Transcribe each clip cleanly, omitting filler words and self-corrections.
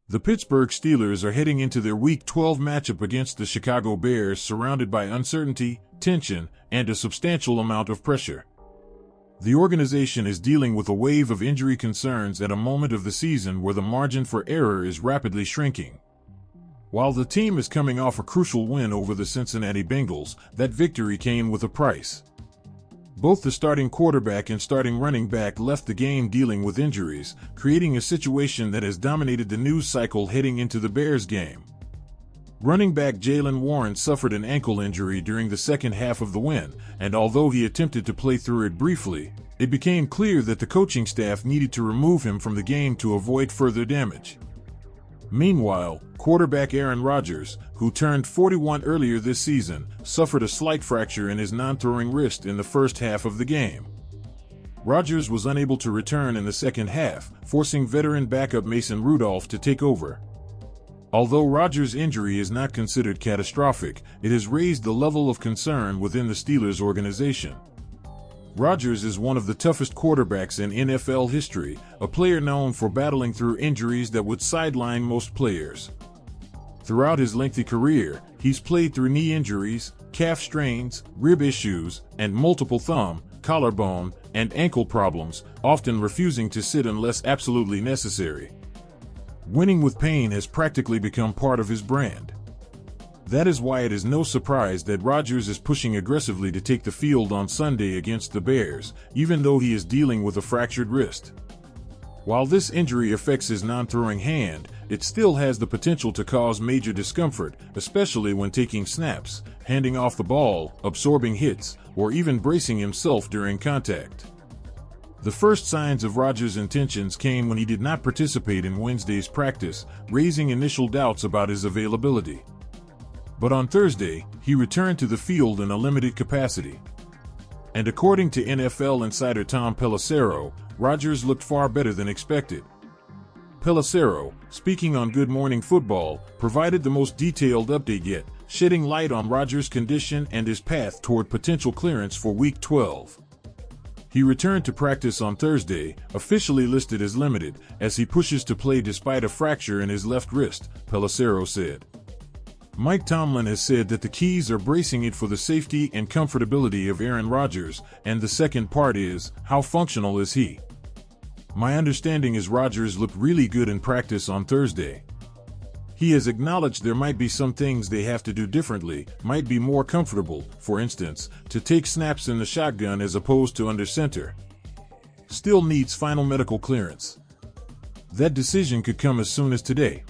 The Pittsburgh Steelers are heading into their Week 12 matchup against the Chicago Bears, surrounded by uncertainty, tension, and a substantial amount of pressure. The organization is dealing with a wave of injury concerns at a moment of the season where the margin for error is rapidly shrinking. While the team is coming off a crucial win over the Cincinnati Bengals, that victory came with a price. Both the starting quarterback and starting running back left the game dealing with injuries, creating a situation that has dominated the news cycle heading into the Bears game. Running back Jaylen Warren suffered an ankle injury during the second half of the win, and although he attempted to play through it briefly, it became clear that the coaching staff needed to remove him from the game to avoid further damage. Meanwhile, quarterback Aaron Rodgers, who turned 41 earlier this season, suffered a slight fracture in his non-throwing wrist in the first half of the game. Rodgers was unable to return in the second half, forcing veteran backup Mason Rudolph to take over. Although Rodgers' injury is not considered catastrophic, it has raised the level of concern within the Steelers organization. Rodgers is one of the toughest quarterbacks in NFL history, a player known for battling through injuries that would sideline most players. Throughout his lengthy career, he's played through knee injuries, calf strains, rib issues, and multiple thumb, collarbone, and ankle problems, often refusing to sit unless absolutely necessary. Winning with pain has practically become part of his brand. That is why it is no surprise that Rodgers is pushing aggressively to take the field on Sunday against the Bears, even though he is dealing with a fractured wrist. While this injury affects his non-throwing hand, it still has the potential to cause major discomfort, especially when taking snaps, handing off the ball, absorbing hits, or even bracing himself during contact. The first signs of Rodgers' intentions came when he did not participate in Wednesday's practice, raising initial doubts about his availability. But on Thursday, he returned to the field in a limited capacity. And according to NFL insider Tom Pelissero, Rodgers looked far better than expected. Pelissero, speaking on Good Morning Football, provided the most detailed update yet, shedding light on Rodgers' condition and his path toward potential clearance for Week 12. He returned to practice on Thursday, officially listed as limited, as he pushes to play despite a fracture in his left wrist, Pelissero said. Mike Tomlin has said that the keys are bracing it for the safety and comfortability of Aaron Rodgers, and the second part is, how functional is he? My understanding is Rodgers looked really good in practice on Thursday. He has acknowledged there might be some things they have to do differently, might be more comfortable, for instance, to take snaps in the shotgun as opposed to under center. Still needs final medical clearance. That decision could come as soon as today.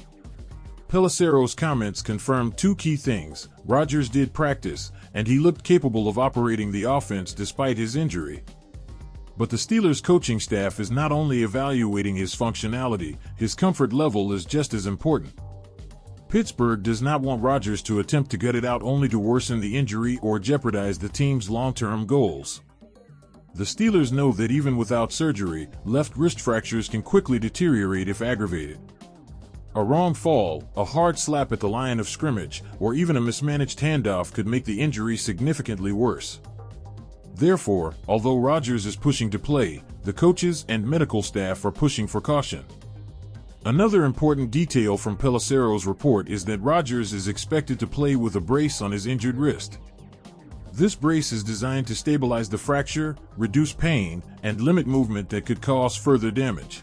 Pelissero's comments confirmed two key things: Rodgers did practice, and he looked capable of operating the offense despite his injury. But the Steelers coaching staff is not only evaluating his functionality, his comfort level is just as important. Pittsburgh does not want Rodgers to attempt to gut it out only to worsen the injury or jeopardize the team's long-term goals. The Steelers know that even without surgery, left wrist fractures can quickly deteriorate if aggravated. A wrong fall, a hard slap at the line of scrimmage, or even a mismanaged handoff could make the injury significantly worse. Therefore, although Rodgers is pushing to play, the coaches and medical staff are pushing for caution. Another important detail from Pelissero's report is that Rodgers is expected to play with a brace on his injured wrist. This brace is designed to stabilize the fracture, reduce pain, and limit movement that could cause further damage.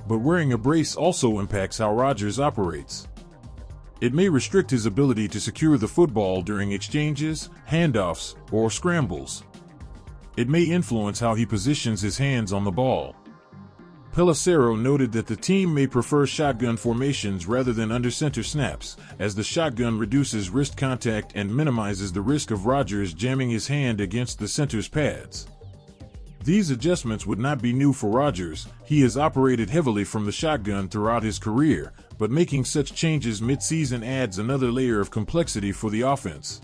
But wearing a brace also impacts how Rodgers operates. It may restrict his ability to secure the football during exchanges, handoffs, or scrambles. It may influence how he positions his hands on the ball. Pelissero noted that the team may prefer shotgun formations rather than under-center snaps, as the shotgun reduces wrist contact and minimizes the risk of Rodgers jamming his hand against the center's pads. These adjustments would not be new for Rodgers. He has operated heavily from the shotgun throughout his career, but making such changes mid-season adds another layer of complexity for the offense.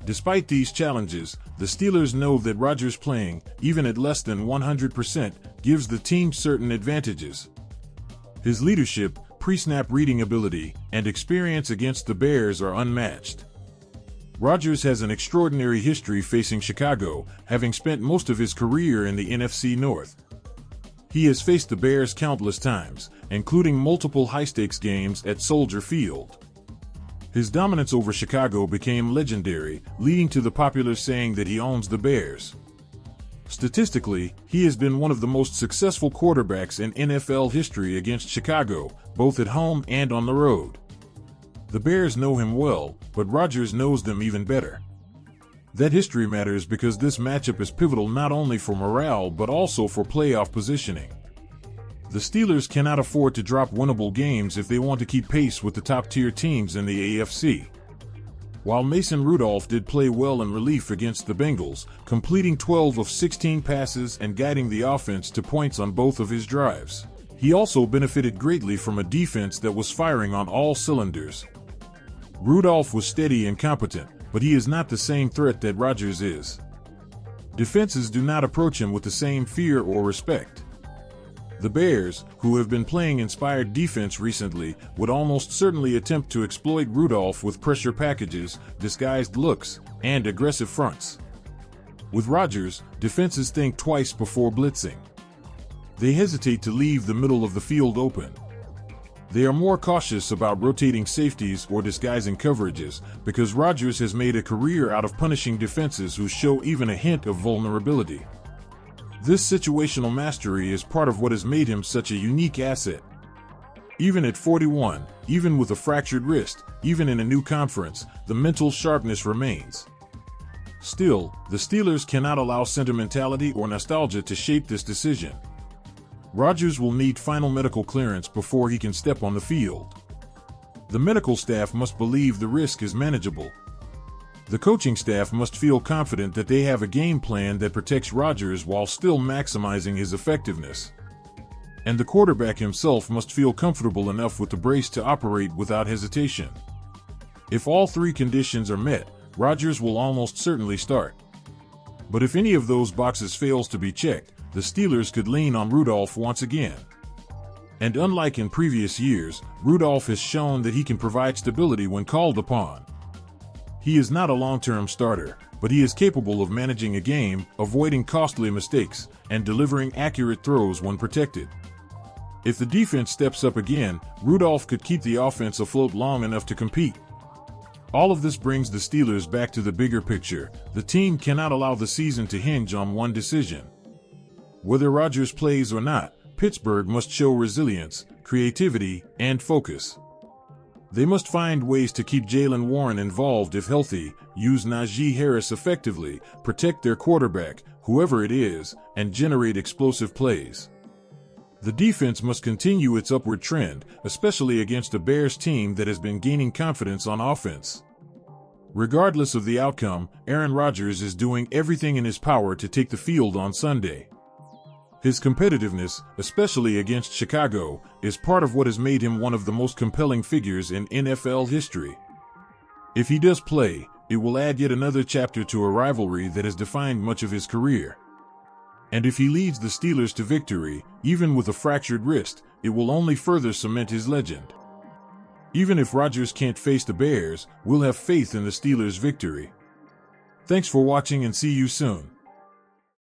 Despite these challenges, the Steelers know that Rodgers playing, even at less than 100%, gives the team certain advantages. His leadership, pre-snap reading ability, and experience against the Bears are unmatched. Rodgers has an extraordinary history facing Chicago, having spent most of his career in the NFC North. He has faced the Bears countless times, including multiple high-stakes games at Soldier Field. His dominance over Chicago became legendary, leading to the popular saying that he owns the Bears. Statistically, he has been one of the most successful quarterbacks in NFL history against Chicago, both at home and on the road. The Bears know him well, but Rodgers knows them even better. That history matters because this matchup is pivotal not only for morale but also for playoff positioning. The Steelers cannot afford to drop winnable games if they want to keep pace with the top-tier teams in the AFC. While Mason Rudolph did play well in relief against the Bengals, completing 12 of 16 passes and guiding the offense to points on both of his drives, he also benefited greatly from a defense that was firing on all cylinders. Rudolph was steady and competent, but he is not the same threat that Rodgers is. Defenses do not approach him with the same fear or respect. The Bears, who have been playing inspired defense recently, would almost certainly attempt to exploit Rudolph with pressure packages, disguised looks, and aggressive fronts. With Rodgers, defenses think twice before blitzing. They hesitate to leave the middle of the field open. They are more cautious about rotating safeties or disguising coverages because Rodgers has made a career out of punishing defenses who show even a hint of vulnerability. This situational mastery is part of what has made him such a unique asset. Even at 41, even with a fractured wrist, even in a new conference, the mental sharpness remains. Still, the Steelers cannot allow sentimentality or nostalgia to shape this decision. Rodgers will need final medical clearance before he can step on the field. The medical staff must believe the risk is manageable. The coaching staff must feel confident that they have a game plan that protects Rodgers while still maximizing his effectiveness. And the quarterback himself must feel comfortable enough with the brace to operate without hesitation. If all three conditions are met, Rodgers will almost certainly start. But if any of those boxes fails to be checked, the Steelers could lean on Rudolph once again. And unlike in previous years, Rudolph has shown that he can provide stability when called upon. He is not a long-term starter, but he is capable of managing a game, avoiding costly mistakes, and delivering accurate throws when protected. If the defense steps up again, Rudolph could keep the offense afloat long enough to compete. All of this brings the Steelers back to the bigger picture. The team cannot allow the season to hinge on one decision. Whether Rodgers plays or not, Pittsburgh must show resilience, creativity, and focus. They must find ways to keep Jaylen Warren involved if healthy, use Najee Harris effectively, protect their quarterback, whoever it is, and generate explosive plays. The defense must continue its upward trend, especially against a Bears team that has been gaining confidence on offense. Regardless of the outcome, Aaron Rodgers is doing everything in his power to take the field on Sunday. His competitiveness, especially against Chicago, is part of what has made him one of the most compelling figures in NFL history. If he does play, it will add yet another chapter to a rivalry that has defined much of his career. And if he leads the Steelers to victory, even with a fractured wrist, it will only further cement his legend. Even if Rodgers can't face the Bears, we'll have faith in the Steelers' victory. Thanks for watching and see you soon.